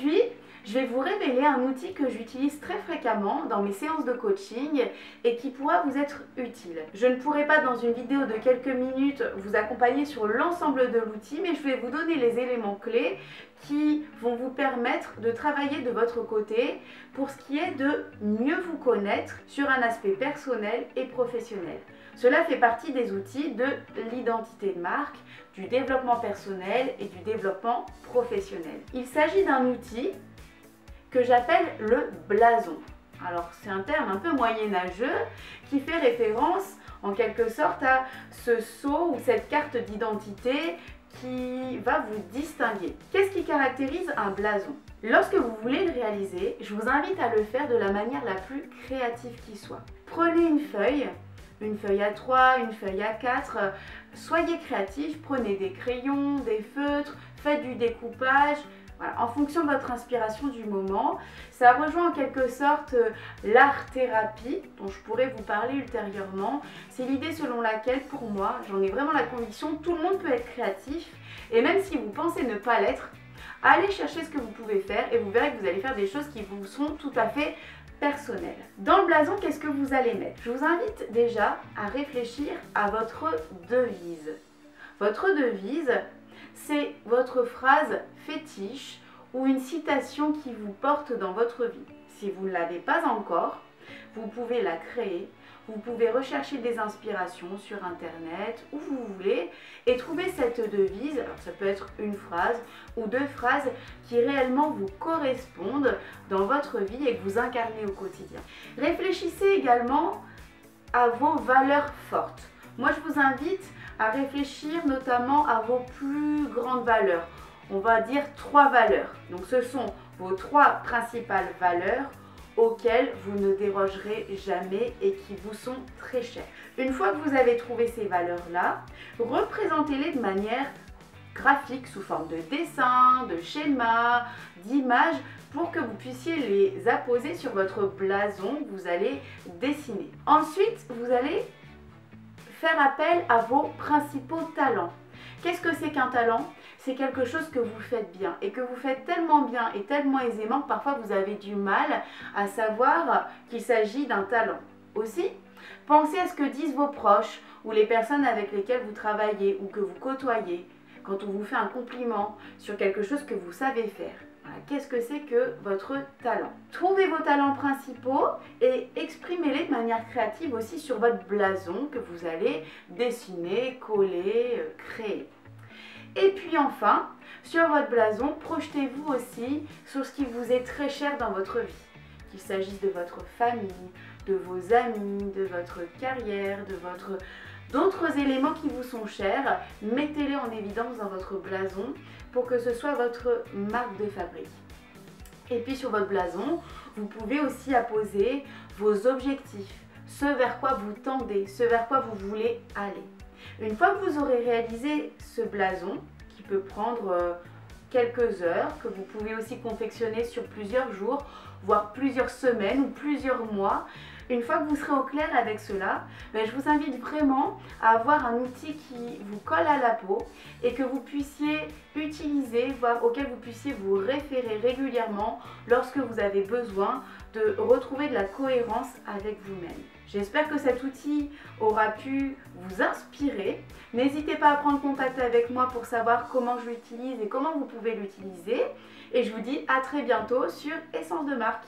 Aujourd'hui, je vais vous révéler un outil que j'utilise très fréquemment dans mes séances de coaching et qui pourra vous être utile. Je ne pourrai pas dans une vidéo de quelques minutes vous accompagner sur l'ensemble de l'outil, mais je vais vous donner les éléments clés qui vont vous permettre de travailler de votre côté pour ce qui est de mieux vous connaître sur un aspect personnel et professionnel. Cela fait partie des outils de l'identité de marque, du développement personnel et du développement professionnel. Il s'agit d'un outil que j'appelle le blason. Alors c'est un terme un peu moyenâgeux qui fait référence en quelque sorte à ce sceau ou cette carte d'identité qui va vous distinguer. Qu'est-ce qui caractérise un blason? Lorsque vous voulez le réaliser, je vous invite à le faire de la manière la plus créative qui soit. Prenez une feuille A3, une feuille A4, soyez créatif, prenez des crayons, des feutres, faites du découpage. Voilà, en fonction de votre inspiration du moment. Ça rejoint en quelque sorte l'art-thérapie dont je pourrais vous parler ultérieurement. C'est l'idée selon laquelle, pour moi, j'en ai vraiment la conviction, tout le monde peut être créatif. Et même si vous pensez ne pas l'être, allez chercher ce que vous pouvez faire et vous verrez que vous allez faire des choses qui vous sont tout à fait personnelles. Dans le blason, qu'est-ce que vous allez mettre? Je vous invite déjà à réfléchir à votre devise. Votre devise, c'est votre phrase fétiche ou une citation qui vous porte dans votre vie. Si vous ne l'avez pas encore, vous pouvez la créer. Vous pouvez rechercher des inspirations sur internet, où vous voulez, et trouver cette devise. Alors ça peut être une phrase ou deux phrases qui réellement vous correspondent dans votre vie et que vous incarnez au quotidien. Réfléchissez également à vos valeurs fortes. Moi je vous invite à réfléchir notamment à vos plus grandes valeurs. On va dire 3 valeurs. Donc ce sont vos 3 principales valeurs auxquelles vous ne dérogerez jamais et qui vous sont très chères. Une fois que vous avez trouvé ces valeurs-là, représentez-les de manière graphique sous forme de dessin, de schéma, d'images pour que vous puissiez les apposer sur votre blason que vous allez dessiner. Ensuite, vous allez faire appel à vos principaux talents. Qu'est-ce que c'est qu'un talent? C'est quelque chose que vous faites bien et que vous faites tellement bien et tellement aisément que parfois vous avez du mal à savoir qu'il s'agit d'un talent. Aussi, pensez à ce que disent vos proches ou les personnes avec lesquelles vous travaillez ou que vous côtoyez quand on vous fait un compliment sur quelque chose que vous savez faire. Voilà, qu'est-ce que c'est que votre talent? Trouvez vos talents principaux et exprimez-les de manière créative aussi sur votre blason que vous allez dessiner, coller, créer. Et puis enfin, sur votre blason, projetez-vous aussi sur ce qui vous est très cher dans votre vie. Qu'il s'agisse de votre famille, de vos amis, de votre carrière, d'autres éléments qui vous sont chers, mettez-les en évidence dans votre blason pour que ce soit votre marque de fabrique. Et puis sur votre blason, vous pouvez aussi apposer vos objectifs, ce vers quoi vous tendez, ce vers quoi vous voulez aller. Une fois que vous aurez réalisé ce blason, qui peut prendre quelques heures, que vous pouvez aussi confectionner sur plusieurs jours, voire plusieurs semaines ou plusieurs mois, une fois que vous serez au clair avec cela, je vous invite vraiment à avoir un outil qui vous colle à la peau et que vous puissiez utiliser, voire auquel vous puissiez vous référer régulièrement lorsque vous avez besoin de retrouver de la cohérence avec vous-même. J'espère que cet outil aura pu vous inspirer. N'hésitez pas à prendre contact avec moi pour savoir comment je l'utilise et comment vous pouvez l'utiliser. Et je vous dis à très bientôt sur Essence de Marque.